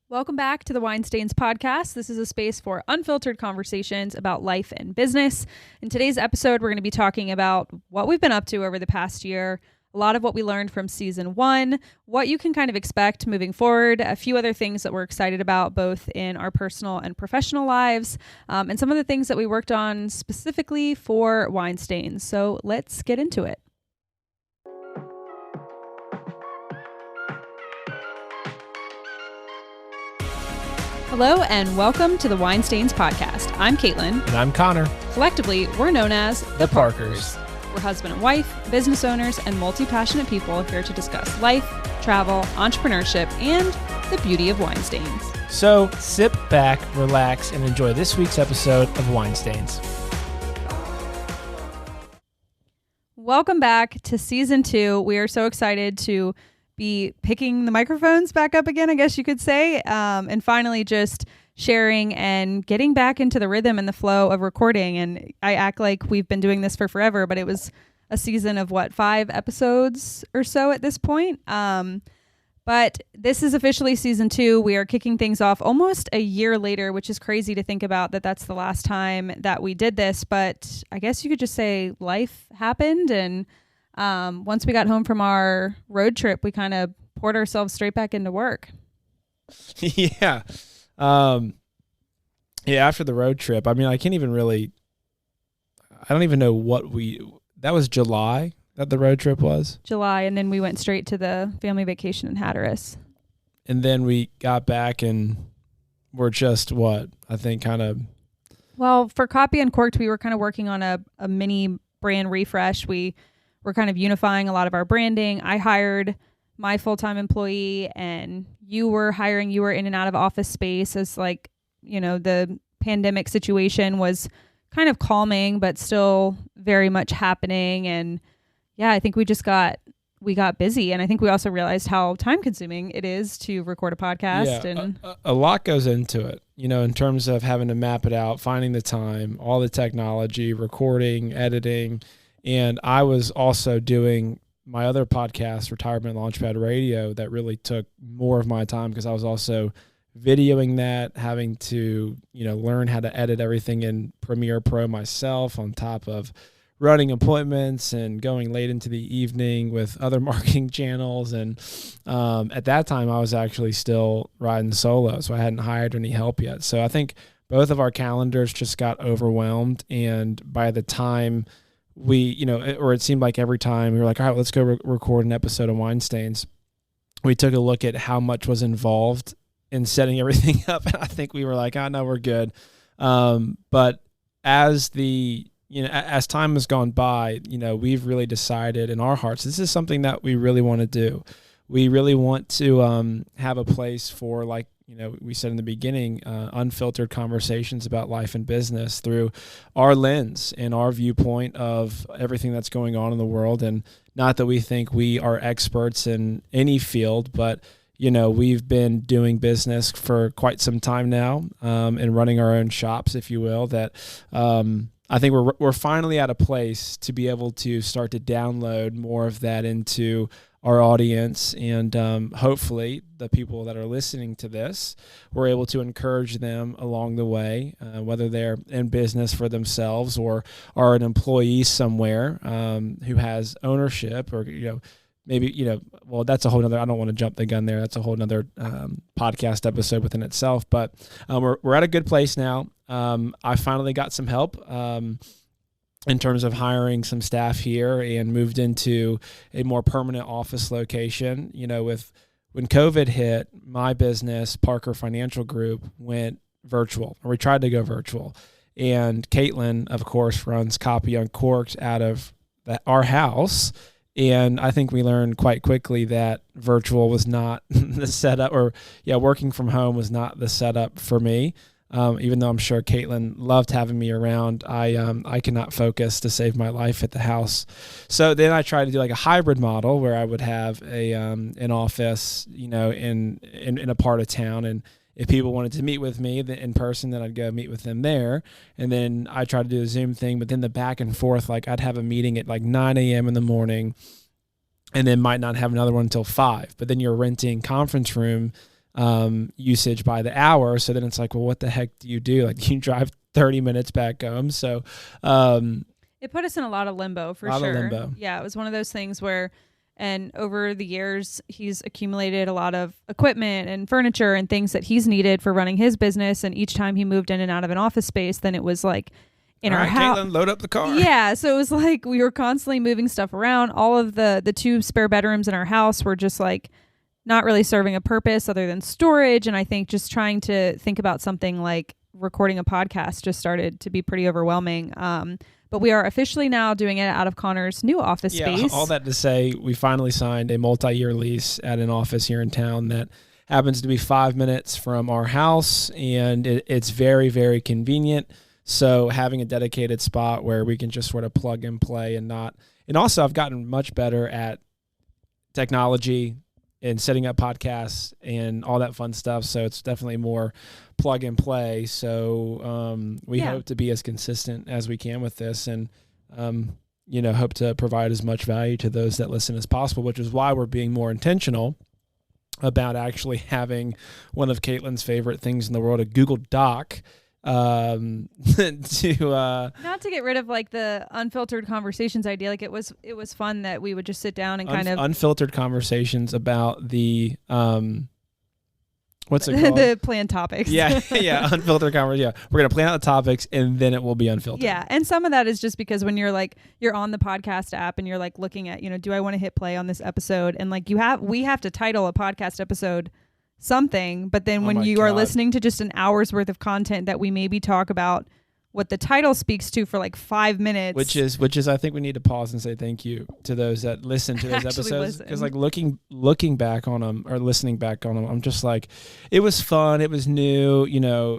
Welcome back to the Wine Stains podcast. This is a space for unfiltered conversations about life and business. In today's episode, we're going to be talking about what we've been up to over the past year, a lot of what we learned from season 1, what you can kind of expect moving forward, a few other things that we're excited about both in our personal and professional lives, and some of the things that we worked on specifically for Wine Stains. So let's get into it. Hello and welcome to the Wine Stains podcast. I'm Caitlin. And I'm Connor. Collectively, we're known as The Parkers. We're husband and wife, business owners, and multi-passionate people here to discuss life, travel, entrepreneurship, and the beauty of wine stains. So sit back, relax, and enjoy this week's episode of Wine Stains. Welcome back to season 2. We are so excited to be picking the microphones back up again, I guess you could say, and finally just sharing and getting back into the rhythm and the flow of recording. And I act like we've been doing this for forever, but it was a season of 5 episodes or so at this point. But this is officially season 2. We are kicking things off almost a year later, which is crazy to think about that that's the last time that we did this. But I guess you could just say life happened, and once we got home from our road trip, we kind of poured ourselves straight back into work. Yeah. After the road trip, I mean, I don't even know that was July that the road trip was? July, and then we went straight to the family vacation in Hatteras. And then we got back and we're just Well, for Copy Uncorked, we were kind of working on a mini brand refresh. We were kind of unifying a lot of our branding. I hired my full-time employee, and you were in and out of office space as the pandemic situation was kind of calming, but still very much happening. And yeah, I think we got busy. And I think we also realized how time consuming it is to record a podcast. Yeah, and a lot goes into it, in terms of having to map it out, finding the time, all the technology, recording, editing. And I was also doing my other podcast, Retirement Launchpad Radio, that really took more of my time because I was also videoing that, having to, learn how to edit everything in Premiere Pro myself on top of running appointments and going late into the evening with other marketing channels. And at that time, I was actually still riding solo, so I hadn't hired any help yet. So I think both of our calendars just got overwhelmed. And by the time it seemed like every time we were like, all right, let's go record an episode of Wine Stains, we took a look at how much was involved in setting everything up. And I think we were like, oh, no, we're good. But as as time has gone by, we've really decided in our hearts, this is something that we really want to do. We really want to have a place for, we said in the beginning, unfiltered conversations about life and business through our lens and our viewpoint of everything that's going on in the world. And not that we think we are experts in any field, but we've been doing business for quite some time now, and running our own shops, if you will, that I think we're finally at a place to be able to start to download more of that into our audience, and hopefully the people that are listening to this, we're able to encourage them along the way, whether they're in business for themselves or are an employee somewhere who has ownership, or maybe that's a whole nother. I don't want to jump the gun there. That's a whole nother podcast episode within itself. But we're at a good place now. I finally got some help in terms of hiring some staff here and moved into a more permanent office location. When COVID hit, my business, Parker Financial Group, went virtual, or we tried to go virtual. And Caitlin, of course, runs Copy Uncorked out of our house. And I think we learned quite quickly that virtual was not the setup, working from home was not the setup for me. Even though I'm sure Caitlin loved having me around, I cannot focus to save my life at the house. So then I tried to do a hybrid model where I would have an office, in a part of town, and if people wanted to meet with me in person, then I'd go meet with them there. And then I tried to do a Zoom thing, but then the back and forth, I'd have a meeting at 9 a.m. in the morning, and then might not have another one until 5. But then you're renting conference room usage by the hour. So then it's like, well, what the heck do you do? Like, you drive 30 minutes back home. So it put us in a lot of limbo for sure. Yeah, it was one of those things where, and over the years, he's accumulated a lot of equipment and furniture and things that he's needed for running his business. And each time he moved in and out of an office space, then it was like in our house. Caitlin, load up the car. Yeah, so it was like we were constantly moving stuff around. All of the 2 spare bedrooms in our house were just like not really serving a purpose other than storage. And I think just trying to think about something like recording a podcast just started to be pretty overwhelming. But we are officially now doing it out of Connor's new office space. All that to say, we finally signed a multi-year lease at an office here in town that happens to be 5 minutes from our house, and it's very, very convenient. So having a dedicated spot where we can just sort of plug and play and also I've gotten much better at technology and setting up podcasts and all that fun stuff. So it's definitely more plug and play. So we hope to be as consistent as we can with this, and hope to provide as much value to those that listen as possible, which is why we're being more intentional about actually having one of Caitlin's favorite things in the world, a Google Doc, not to get rid of like the unfiltered conversations idea. Like it was fun that we would just sit down and kind of unfiltered conversations about the what's it called? The planned topics. Yeah, unfiltered conversation. Yeah, we're gonna plan out the topics and then it will be unfiltered. Yeah, and some of that is just because when you're on the podcast app and you're like looking at, do I want to hit play on this episode, and like we have to title a podcast episode something, but then when you are listening to just an hour's worth of content that we maybe talk about what the title speaks to for like 5 minutes, which is I think we need to pause and say thank you to those that listen to those episodes, because like looking back on them or listening back on them, I'm just like, it was fun, it was new,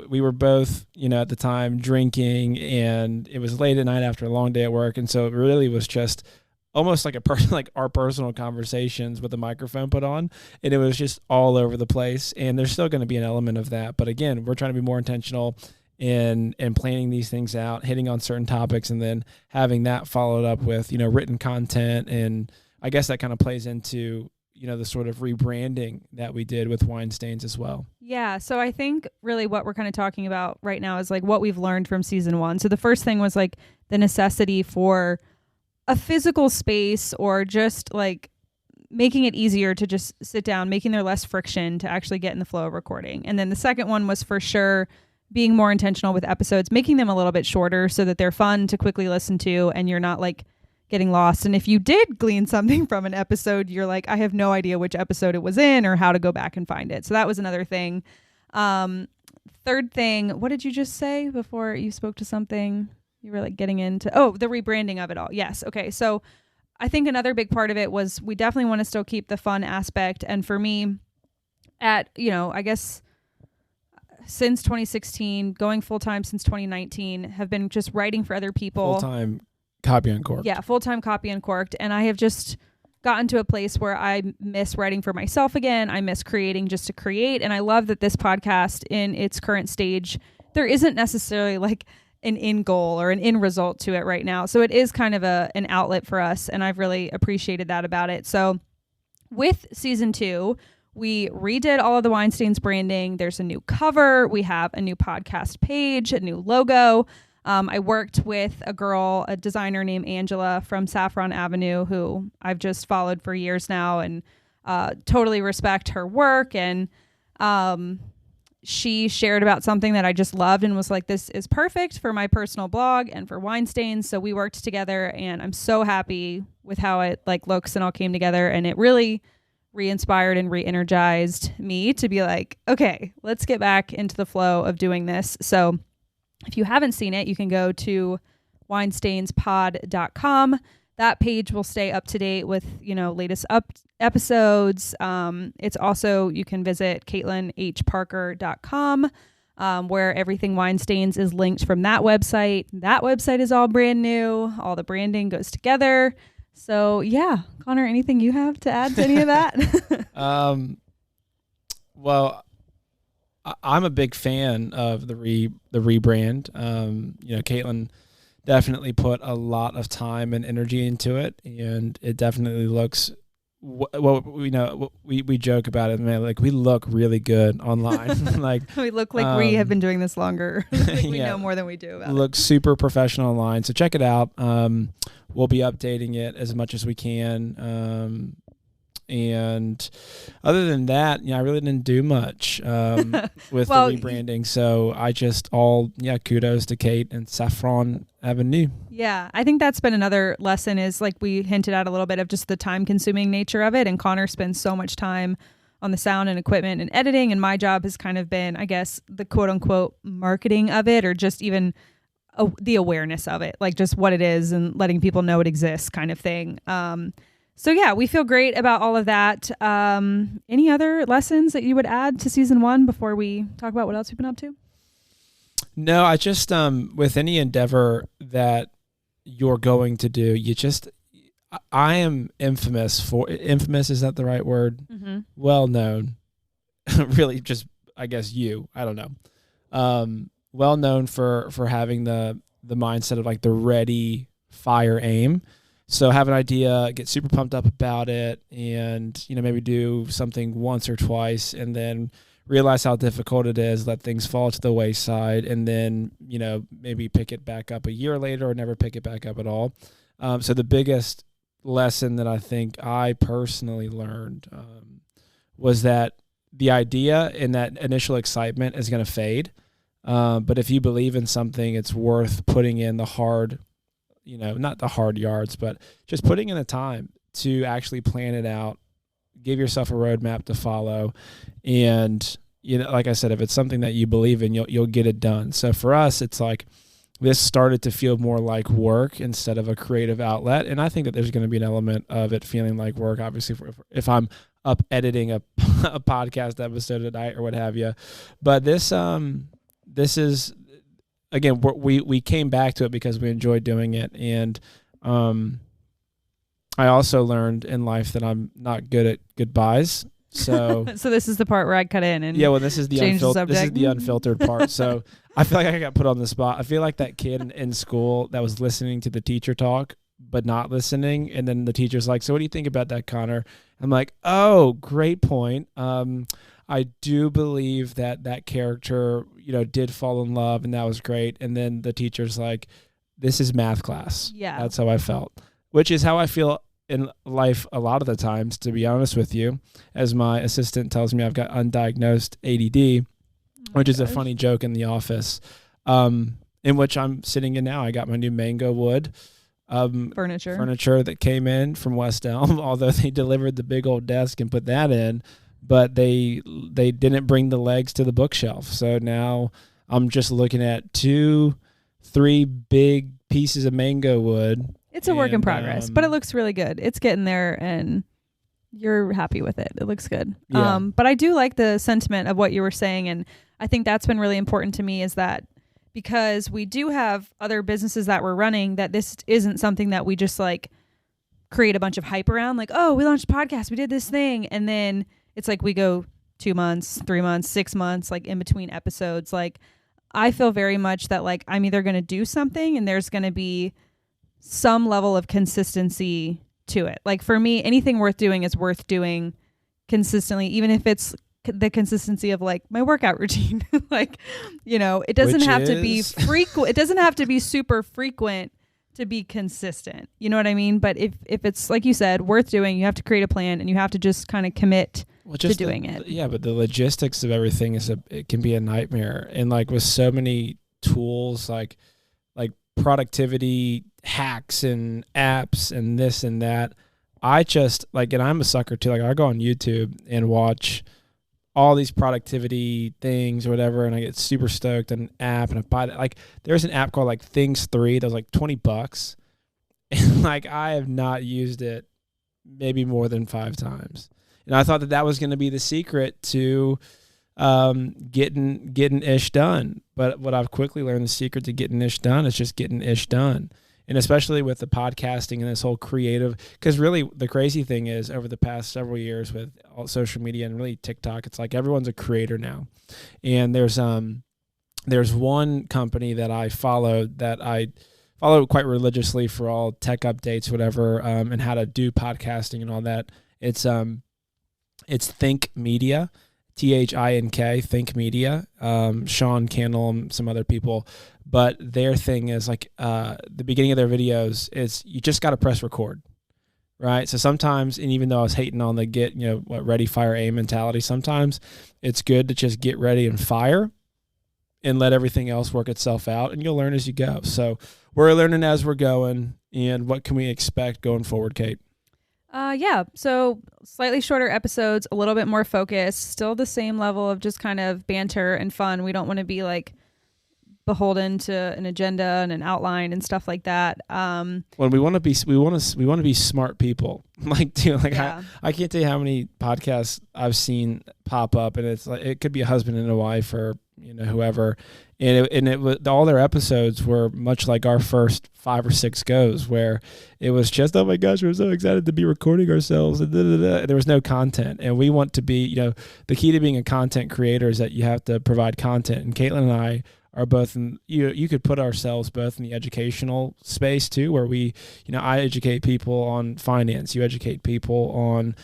we were both at the time drinking, and it was late at night after a long day at work, and so it really was just almost like like our personal conversations with the microphone put on, and it was just all over the place. And there's still going to be an element of that, but again, we're trying to be more intentional in planning these things out, hitting on certain topics, and then having that followed up with written content. And I guess that kind of plays into the sort of rebranding that we did with Wine Stains as well. Yeah, so I think really what we're kind of talking about right now is like what we've learned from season 1. So the first thing was like the necessity for a physical space, or just like making it easier to just sit down, making there less friction to actually get in the flow of recording. And then the second one was for sure being more intentional with episodes, making them a little bit shorter so that they're fun to quickly listen to and you're not like getting lost. And if you did glean something from an episode, you're like, I have no idea which episode it was in or how to go back and find it. So that was another thing. Third thing, what did you just say before you spoke to something? You were like getting into, the rebranding of it all. Yes. Okay. So I think another big part of it was we definitely want to still keep the fun aspect. And for me, I guess since 2016, going full-time since 2019, have been just writing for other people. Full-time Copy Uncorked. Yeah, full-time Copy Uncorked. And I have just gotten to a place where I miss writing for myself again. I miss creating just to create. And I love that this podcast in its current stage, there isn't necessarily like an end goal or an end result to it right now. So it is kind of an outlet for us, and I've really appreciated that about it. So with season 2, we redid all of the Wine Stains branding. There's a new cover. We have a new podcast page, a new logo. I worked with a designer named Angela from Saffron Avenue, who I've just followed for years now, and totally respect her work. And she shared about something that I just loved and was like, this is perfect for my personal blog and for Wine Stains. So we worked together, and I'm so happy with how it like looks and all came together. And it really re-inspired and re-energized me to be like, okay, let's get back into the flow of doing this. So if you haven't seen it, you can go to winestainspod.com. That page will stay up to date with, latest episodes. It's also, you can visit CaitlinHParker.com, where everything Wine Stains is linked from that website. That website is all brand new. All the branding goes together. So yeah, Connor, anything you have to add to any of that? Well, I'm a big fan of the rebrand. Caitlin definitely put a lot of time and energy into it, and it definitely looks well, we joke about it, man. Like we look really good online. Like we look like we have been doing this longer. Like we know more than we do about it. Look super professional online. So check it out. We'll be updating it as much as we can. And other than that, I really didn't do much with the rebranding. So I just kudos to Kate and Saffron Avenue. Yeah, I think that's been another lesson is like we hinted at a little bit of just the time consuming nature of it. And Connor spends so much time on the sound and equipment and editing. And my job has kind of been, I guess, the quote unquote marketing of it, or just even the awareness of it, like just what it is and letting people know it exists kind of thing. So yeah, we feel great about all of that. Any other lessons that you would add to season 1 before we talk about what else we've been up to? No, I just, with any endeavor that you're going to do, I am infamous, is that the right word? Mm-hmm. Well known, really just, I guess I don't know. Well known for having the mindset of like the ready, fire, aim. So have an idea, get super pumped up about it, and maybe do something once or twice, and then realize how difficult it is, let things fall to the wayside, and then maybe pick it back up a year later or never pick it back up at all. So the biggest lesson that I think I personally learned was that the idea and that initial excitement is going to fade, but if you believe in something, it's worth putting in the hard, not the hard yards, but just putting in the time to actually plan it out, give yourself a roadmap to follow. And, like I said, if it's something that you believe in, you'll get it done. So for us, it's like this started to feel more like work instead of a creative outlet. And I think that there's going to be an element of it feeling like work, obviously, if I'm up editing a podcast episode at night or what have you. But this is, again, we came back to it because we enjoyed doing it. And I also learned in life that I'm not good at goodbyes. So so this is the part where I cut in and this is the unfiltered part. So I feel like I got put on the spot. I feel like that kid in school that was listening to the teacher talk but not listening, and then the teacher's like, "So what do you think about that, Connor?" I'm like, "Oh, great point. I do believe that character, did fall in love, and that was great." And then the teacher's like, "This is math class." Yeah. That's how I felt, which is how I feel in life a lot of the times, to be honest with you. As my assistant tells me, I've got undiagnosed ADD, which is a funny joke in the office, in which I'm sitting in now. I got my new mango wood furniture that came in from West Elm, although they delivered the big old desk and put that in. But they didn't bring the legs to the bookshelf. So now I'm just looking at 2-3 big pieces of mango wood. It's a work in progress, but it looks really good. It's getting there, and you're happy with it. It looks good. Yeah. But I do like the sentiment of what you were saying, and I think that's been really important to me, is that because we do have other businesses that we're running, that this isn't something that we just like create a bunch of hype around, like, oh, we launched a podcast, we did this thing, and then it's like we go 2 months, 3 months, 6 months, like in between episodes. Like I feel very much that like I'm either going to do something and there's going to be some level of consistency to it. Like for me, anything worth doing is worth doing consistently, even if it's the consistency of like my workout routine. Like, it doesn't have to be frequent. It doesn't have to be super frequent to be consistent. You know what I mean? But if it's, like you said, worth doing, you have to create a plan and you have to just kind of commit to doing it. Yeah, but the logistics of everything it can be a nightmare. And like with so many tools, like productivity hacks and apps and this and that, I just like, and I'm a sucker too. Like I go on YouTube and watch all these productivity things or whatever, and I get super stoked on an app, and I buy it. Like there's an app called like Things 3 that was like $20, and like I have not used it maybe more than 5 times. And I thought that was going to be the secret to getting ish done. But what I've quickly learned, the secret to getting ish done is just getting ish done. And especially with the podcasting and this whole creative, because really the crazy thing is over the past several years with all social media and really TikTok, it's like everyone's a creator now. And there's one company that I follow quite religiously for all tech updates, whatever, and how to do podcasting and all that. It's Think Media, THINK, Think Media. Sean Candle and some other people, but their thing is like the beginning of their videos is you just got to press record, right? So sometimes, and even though I was hating on the ready, fire, aim mentality, sometimes it's good to just get ready and fire and let everything else work itself out, and you'll learn as you go. So we're learning as we're going, and what can we expect going forward, Kate? So slightly shorter episodes, a little bit more focused, still the same level of just kind of banter and fun. We don't want to be like beholden to an agenda and an outline and stuff like that. Well, we want to be smart people. Like, dude, like Yeah. I can't tell you how many podcasts I've seen pop up, and it's like it could be a husband and a wife or whoever, and it was all their episodes were much like our first 5 or 6 goes, where it was just, oh my gosh, we're so excited to be recording ourselves, and there was no content. And we want to be, the key to being a content creator is that you have to provide content. And Caitlin and I are both in, you could put ourselves both in the educational space too, where we, I educate people on finance, you educate people on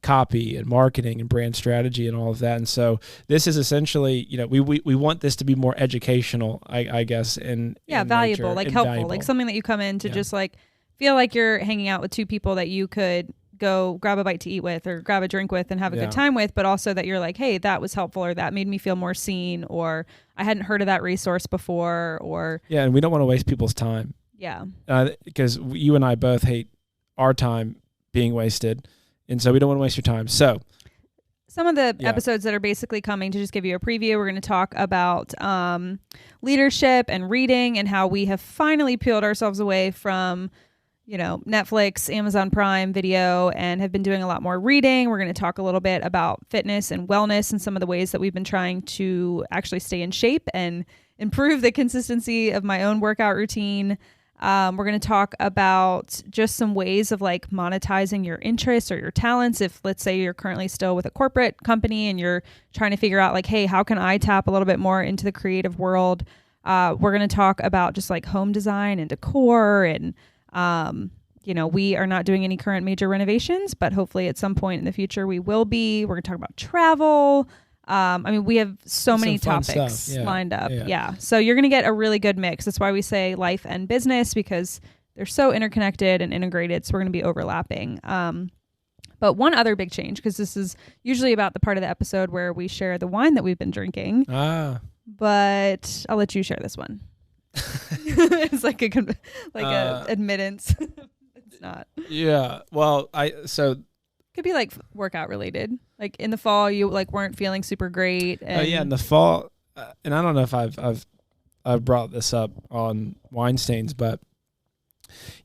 copy and marketing and brand strategy and all of that. And so this is essentially, we want this to be more educational, I guess, and valuable, nature, like and helpful, valuable. like something that you come in to just like feel like you're hanging out with two people that you could go grab a bite to eat with or grab a drink with and have a good time with, but also that you're like, hey, that was helpful, or that made me feel more seen, or I hadn't heard of that resource before, or and we don't want to waste people's time. Because you and I both hate our time being wasted, and so we don't want to waste your time. So some of the episodes that are basically coming, to just give you a preview, we're going to talk about leadership and reading, and how we have finally peeled ourselves away from Netflix, Amazon Prime Video, and have been doing a lot more reading. We're going to talk a little bit about fitness and wellness and some of the ways that we've been trying to actually stay in shape and improve the consistency of my own workout routine. We're going to talk about just some ways of like monetizing your interests or your talents. If, let's say, you're currently still with a corporate company and you're trying to figure out like, hey, how can I tap a little bit more into the creative world? We're going to talk about just like home design and decor, and we are not doing any current major renovations, but hopefully at some point in the future we will be. We're going to talk about travel. We have so many topics lined up. Yeah. So you're going to get a really good mix. That's why we say life and business, because they're so interconnected and integrated. So we're going to be overlapping. But one other big change, because this is usually about the part of the episode where we share the wine that we've been drinking. But I'll let you share this one. It's like a admittance. It's not. Yeah. Well, could be like workout related. Like in the fall, you like weren't feeling super great. And in the fall, and I don't know if I've brought this up on wine stains, but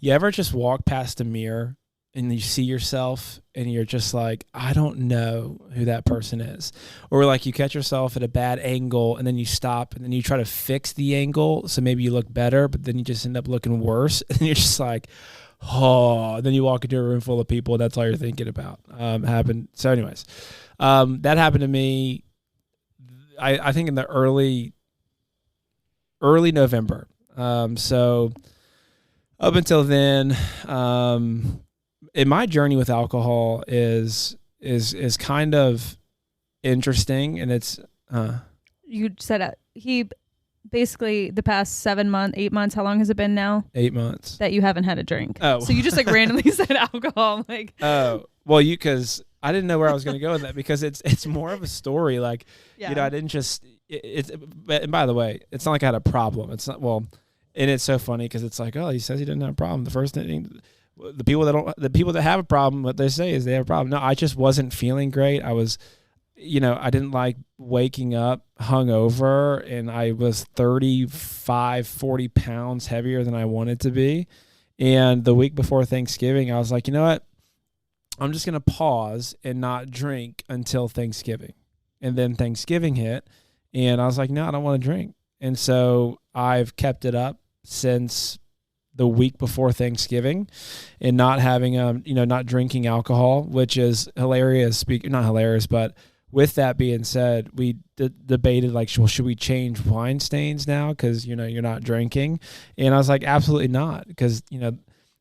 you ever just walk past a mirror and you see yourself and you're just like, I don't know who that person is. Or like you catch yourself at a bad angle and then you stop and then you try to fix the angle so maybe you look better, but then you just end up looking worse. And you're just like, oh, and then you walk into a room full of people and that's all you're thinking about. Happened. So anyways, that happened to me, I think in the early November. So up until then, in my journey with alcohol is kind of interesting, and it's you said he basically the past 8 months, how long has it been now? 8 months that you haven't had a drink. Oh, so you just like randomly said alcohol. I'm like, oh well, because I didn't know where I was going to go with that, because it's more of a story. Like I didn't just it's. And by the way, it's not like I had a problem. It's not, well, and it's so funny because it's like, oh, he says he didn't have a problem. The first thing. The people that have a problem, what they say is they have a problem. No, I just wasn't feeling great. I was, I didn't like waking up hungover, and I was 35, 40 pounds heavier than I wanted to be. And the week before Thanksgiving, I was like, you know what? I'm just going to pause and not drink until Thanksgiving. And then Thanksgiving hit, and I was like, no, I don't want to drink. And so I've kept it up since the week before Thanksgiving, and not having not drinking alcohol, which is hilarious. Not hilarious, but with that being said, we debated like, well, should we change wine stains now because you're not drinking? And I was like, absolutely not, because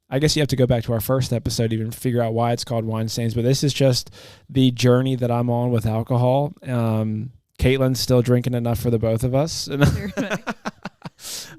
I guess you have to go back to our first episode to even figure out why it's called Wine Stains, but this is just the journey that I'm on with alcohol. Caitlin's still drinking enough for the both of us.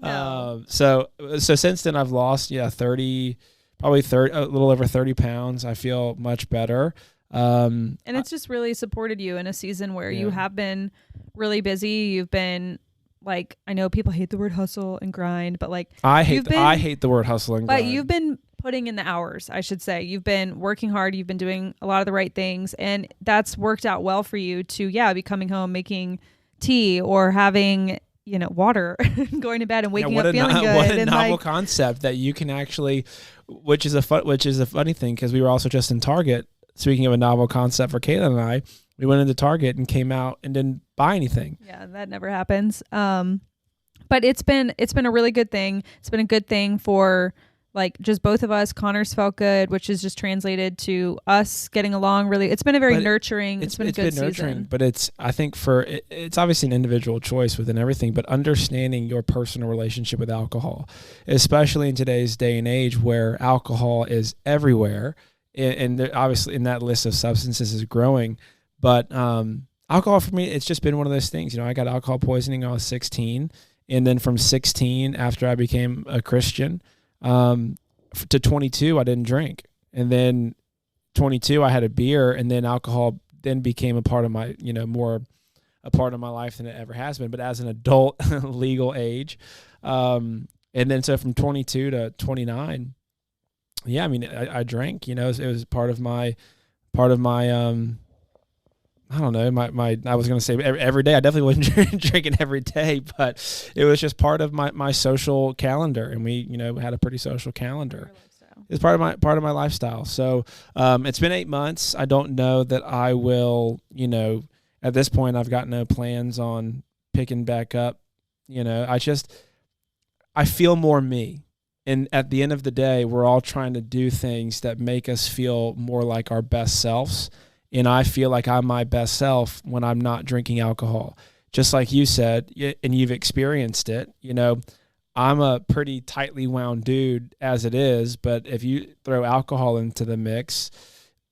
No. So since then I've lost, 30, probably 30, a little over 30 pounds. I feel much better. And it's just really supported you in a season where you have been really busy. You've been like, I know people hate the word hustle and grind, but like I hate the word hustle and grind. But you've been putting in the hours, I should say. You've been working hard. You've been doing a lot of the right things, and that's worked out well for you to be coming home, making tea or having water, going to bed and waking up feeling good. What a novel concept that you can actually, which is a funny thing, because we were also just in Target. Speaking of a novel concept for Caitlin and I, we went into Target and came out and didn't buy anything. Yeah, that never happens. But it's been a really good thing. It's been a good thing for like just both of us. Connor's felt good, which is just translated to us getting along really. It's been a very nurturing. It's been a good season. But I think it's obviously an individual choice within everything, but understanding your personal relationship with alcohol, especially in today's day and age where alcohol is everywhere. And obviously in that list of substances is growing, but alcohol for me, it's just been one of those things. I got alcohol poisoning when I was 16, and then from 16, after I became a Christian, to 22, I didn't drink, and then 22, I had a beer, and then alcohol then became a part of my, more a part of my life than it ever has been. But as an adult, legal age, and then so from 22 to 29. Yeah, I mean, I drank. It was part of my, I don't know, my. I was gonna say every day. I definitely wasn't drinking every day, but it was just part of my social calendar, and we, had a pretty social calendar. It's part of my lifestyle. So it's been 8 months. I don't know that I will. At this point, I've got no plans on picking back up. I feel more me. And at the end of the day, we're all trying to do things that make us feel more like our best selves. And I feel like I'm my best self when I'm not drinking alcohol. Just like you said, and you've experienced it, I'm a pretty tightly wound dude as it is, but if you throw alcohol into the mix,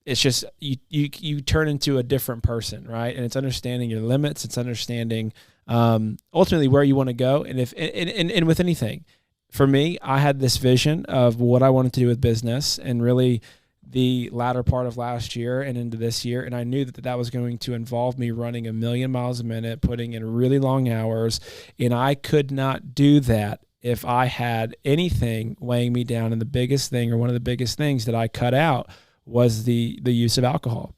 it's just you turn into a different person, right? And it's understanding your limits. It's understanding ultimately where you want to go. And and with anything. For me, I had this vision of what I wanted to do with business, and really the latter part of last year and into this year. And I knew that was going to involve me running 1,000,000 miles a minute, putting in really long hours. And I could not do that if I had anything weighing me down. And the biggest thing, or one of the biggest things that I cut out, was the use of alcohol.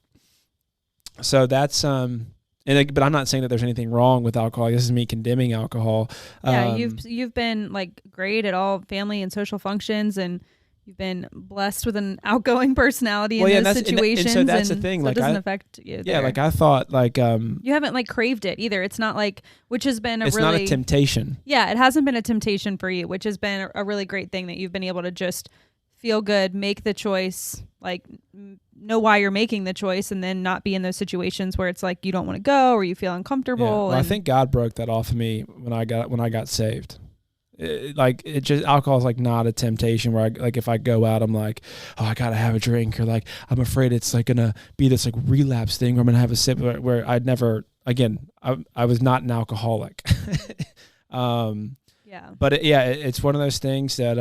So that's, but I'm not saying that there's anything wrong with alcohol. This is me condemning alcohol. Yeah, you've been like great at all family and social functions, and you've been blessed with an outgoing personality in those situations. And so that's the thing. So it doesn't affect you. Yeah, like I thought, you haven't like craved it either. It's not like, which has been it's not a temptation. Yeah, it hasn't been a temptation for you, which has been a really great thing, that you've been able to just feel good, make the choice, like know why you're making the choice, and then not be in those situations where it's like you don't want to go or you feel uncomfortable. Yeah. Well, I think God broke that off of me when I got saved. Alcohol is like not a temptation where if I go out, I'm like, oh, I gotta have a drink, or like I'm afraid it's like gonna be this like relapse thing where I'm gonna have a sip, where I'd never, again, I was not an alcoholic. Yeah. But it's one of those things that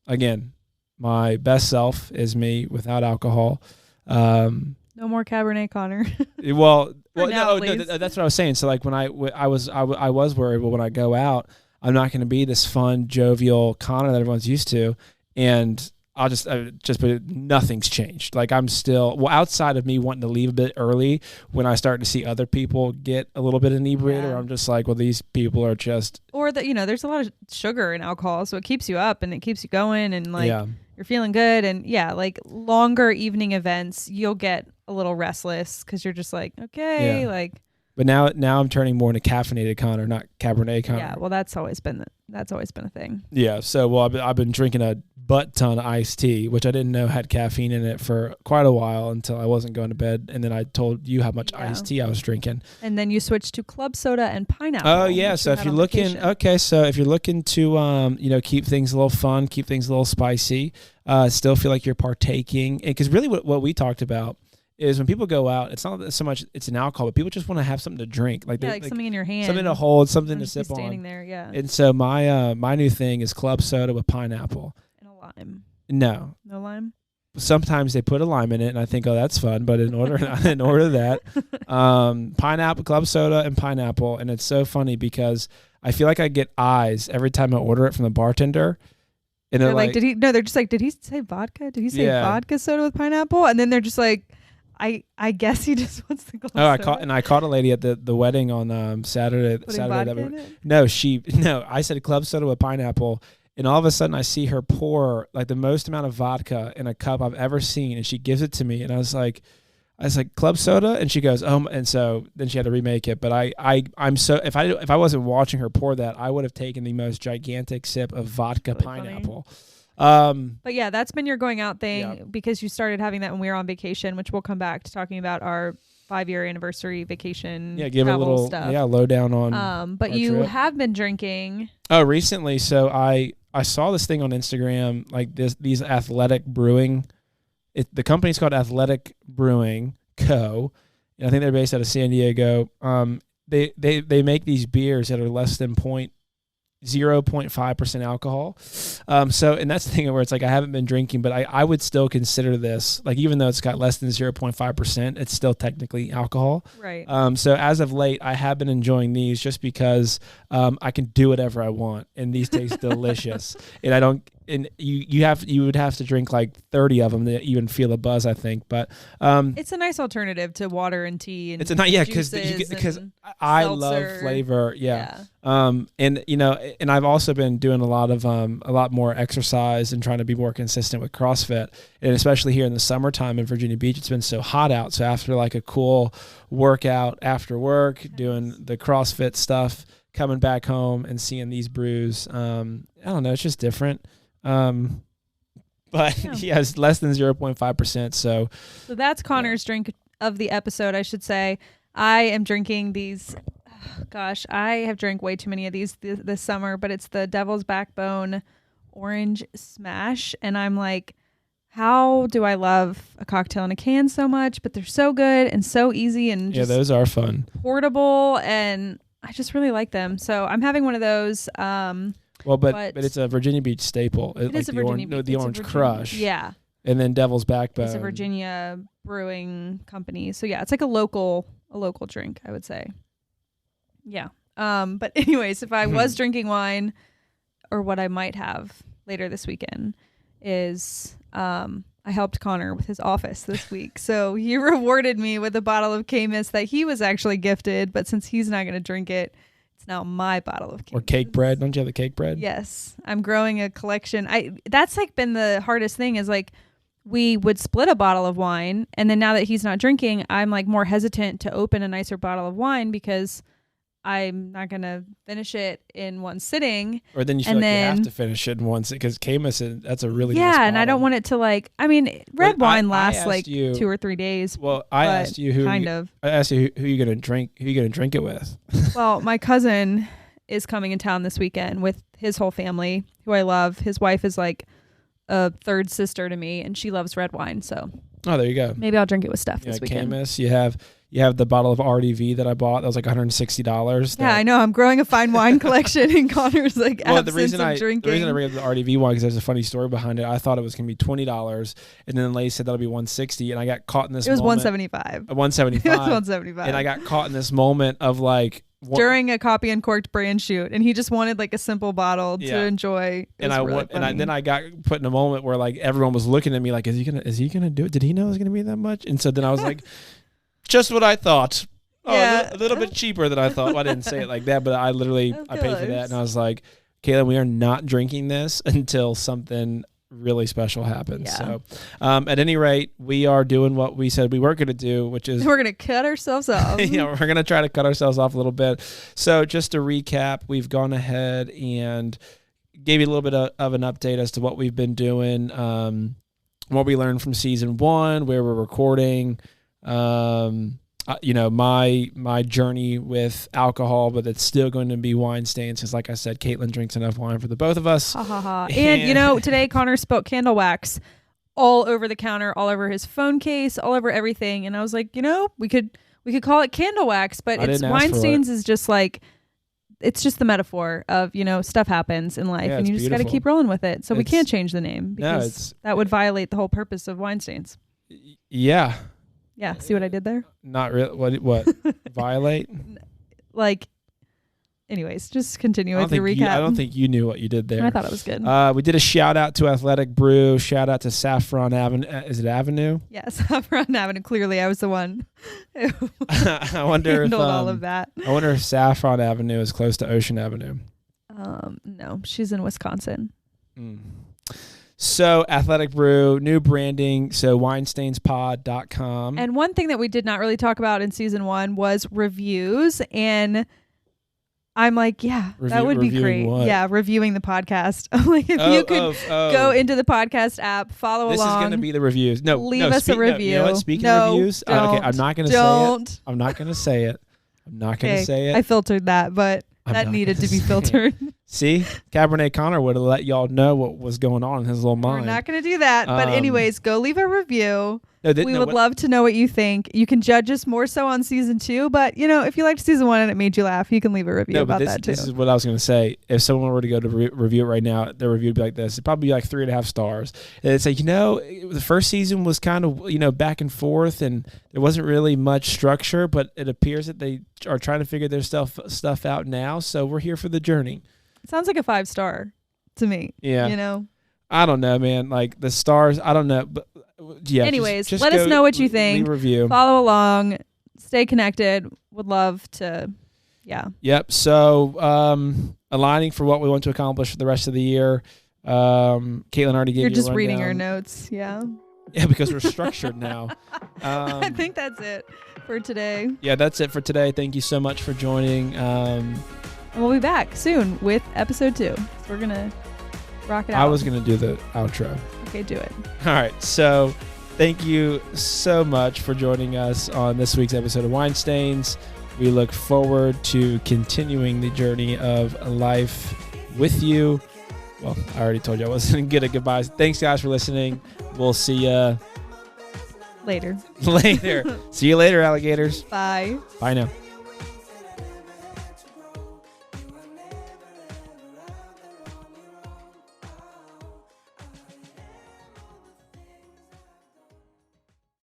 again, my best self is me without alcohol. No more Cabernet, Connor. well, no, that's what I was saying. So like when I was worried, well, when I go out, I'm not going to be this fun, jovial Connor that everyone's used to, and but nothing's changed. Like I'm still, outside of me wanting to leave a bit early when I start to see other people get a little bit inebriated, or I'm just like, well, these people are just, or there's a lot of sugar in alcohol, so it keeps you up and it keeps you going, and you're feeling good. And like longer evening events, you'll get a little restless because you're just like, okay, like. But now I'm turning more into caffeinated Connor, not Cabernet Connor. Yeah, well, that's always been a thing. Yeah, so I've been drinking a butt ton of iced tea, which I didn't know had caffeine in it for quite a while until I wasn't going to bed, and then I told you how much iced tea I was drinking. And then you switched to club soda and pineapple. Oh yeah, so if you're looking, to keep things a little fun, keep things a little spicy, still feel like you're partaking. Because really what we talked about is when people go out, it's not so much it's an alcohol, but people just want to have something to drink. Like something in your hand. Something to hold, something to sip on. Standing there, yeah. And so my new thing is club soda with pineapple. And a lime. No. No lime? Sometimes they put a lime in it, and I think, oh, that's fun. But in order that, pineapple, club soda, and pineapple. And it's so funny because I feel like I get eyes every time I order it from the bartender. And they're like, they're just like, did he say vodka? Did he say vodka soda with pineapple? And then they're just like, I guess he just wants the club soda. I caught a lady at the wedding on Saturday. I said club soda with pineapple. And all of a sudden, I see her pour like the most amount of vodka in a cup I've ever seen, and she gives it to me, and I was like, club soda, and she goes, and so then she had to remake it. But I'm so if I wasn't watching her pour that, I would have taken the most gigantic sip of vodka really pineapple. But yeah, that's been your going out thing because you started having that when we were on vacation, which we'll come back to talking about our 5-year anniversary vacation. Yeah, give a little stuff. Lowdown on. But you trip. Have been drinking. Oh, recently. So I saw this thing on Instagram, like these athletic brewing. The company's called Athletic Brewing Co. And I think they're based out of San Diego. They make these beers that are less than 0.5% alcohol. And that's the thing where it's like I haven't been drinking, but I would still consider this, like, even though it's got less than 0.5%, it's still technically alcohol. Right. So as of late, I have been enjoying these just because I can do whatever I want, and these taste delicious. And I don't. And you would have to drink like 30 of them to even feel a buzz, I think. But it's a nice alternative to water and tea. And it's because I love flavor. Yeah. And and I've also been doing a lot more exercise and trying to be more consistent with CrossFit, and especially here in the summertime in Virginia Beach, it's been so hot out. So after like a cool workout after work, doing the CrossFit stuff, coming back home and seeing these brews, I don't know, it's just different. But it's less than 0.5%. So that's Connor's drink of the episode, I should say. I am drinking these. Gosh, I have drank way too many of these this summer, but it's the Devil's Backbone Orange Smash. And I'm like, how do I love a cocktail in a can so much? But they're so good and so easy and just those are fun, portable, and I just really like them. So I'm having one of those. But it's a Virginia Beach staple. It is a Virginia Beach. The Orange Crush. Yeah. And then Devil's Backbone. It's a Virginia brewing company. So yeah, it's like a local drink, I would say. Yeah. But anyways, if I was drinking wine, or what I might have later this weekend, is I helped Connor with his office this week. So he rewarded me with a bottle of Caymus that he was actually gifted, but since he's not going to drink it, it's now my bottle of Caymus. Or cake bread. Don't you have the cake bread? Yes. I'm growing a collection. That's like been the hardest thing, is like we would split a bottle of wine, and then now that he's not drinking, I'm like more hesitant to open a nicer bottle of wine because I'm not going to finish it in one sitting. Or then you feel like you have to finish it in one sitting, because Caymus, that's a really nice and I don't want it to red wine lasts 2 or 3 days. Well, I asked you who you're going to drink, who you're going to drink it with. Well, my cousin is coming in town this weekend with his whole family, who I love. His wife is like a third sister to me, and she loves red wine. So there you go. Maybe I'll drink it with Steph this weekend. Caymus, you have the bottle of RDV that I bought. That was like $160. Yeah, I know. I'm growing a fine wine collection, and Connor's like, the reason I bring up the RDV one, because there's a funny story behind it. I thought it was going to be $20, and then the lady said that'll be $160, and I got caught in this. It was moment. $175. $175. It was $175. And I got caught in this moment of like during a Copy Uncorked brand shoot, and he just wanted like a simple bottle to enjoy. Then I got put in a moment where like everyone was looking at me like, is he gonna do it? Did he know it was gonna be that much? And so then I was like, just what I thought. A little bit cheaper than I thought. Well, I didn't say it like that, but I paid for that, and I was like, Kayla, we are not drinking this until something really special happens. Yeah. So at any rate, we are doing what we said we weren't going to do, which is we're going to cut ourselves off. We're going to try to cut ourselves off a little bit. So just to recap, we've gone ahead and gave you a little bit of an update as to what we've been doing, what we learned from season 1, where we're recording, my journey with alcohol, but it's still going to be wine stains. Because like I said, Caitlin drinks enough wine for the both of us. Ha, ha, ha. And today Connor spilt candle wax all over the counter, all over his phone case, all over everything. And I was like, we could call it candle wax, but it's wine stains is just like, it's just the metaphor of, stuff happens in life and you just got to keep rolling with it. So we can't change the name because that would violate the whole purpose of wine stains. Yeah. Yeah. See what I did there? Not really. What? Violate? Anyways, just continue with your recap. I don't think you knew what you did there. I thought it was good. We did a shout out to Athletic Brew. Shout out to Saffron Avenue. Is it Avenue? Yeah, Saffron Avenue. Clearly, I was the one who I wonder handled all of that. I wonder if Saffron Avenue is close to Ocean Avenue. No, she's in Wisconsin. So Athletic Brew, new branding. So winestainspod.com. And one thing that we did not really talk about in season 1 was reviews. And I'm like, that would be great. What? Yeah, reviewing the podcast. I'm like, if you could go into the podcast app, follow along. This is going to be the reviews. Leave us a review. You know what? Speaking of reviews, okay, I'm not going to say it. I'm not going to say it. I filtered that, but that needed to be filtered. See, Cabernet Connor would have let y'all know what was going on in his little mind. We're not going to do that. But anyways, go leave a review. We would love to know what you think. You can judge us more so on season 2, but if you liked season 1 and it made you laugh, you can leave a review about that too. This is what I was going to say. If someone were to go to review it right now, their review would be like this. It'd probably be like 3.5 stars. And it's like, the first season was kind of, back and forth and there wasn't really much structure, but it appears that they are trying to figure their stuff out now. So we're here for the journey. It sounds like a 5-star to me. Yeah. I don't know, man. Like the stars, I don't know, but yeah. Anyways, just let us know what you think. Leave a review. Follow along. Stay connected. Would love to. Yeah. Yep. So aligning for what we want to accomplish for the rest of the year. Caitlin already gave you a rundown. You're just reading our notes. Yeah. Yeah, because we're structured now. I think that's it for today. Yeah, that's it for today. Thank you so much for joining. And we'll be back soon with episode 2. So we're going to rock it out. I was going to do the outro. Okay, do it. All right. So thank you so much for joining us on this week's episode of Wine Stains. We look forward to continuing the journey of life with you. Well, I already told you I wasn't good at goodbyes. Thanks, guys, for listening. We'll see you later. See you later, alligators. Bye. Bye now.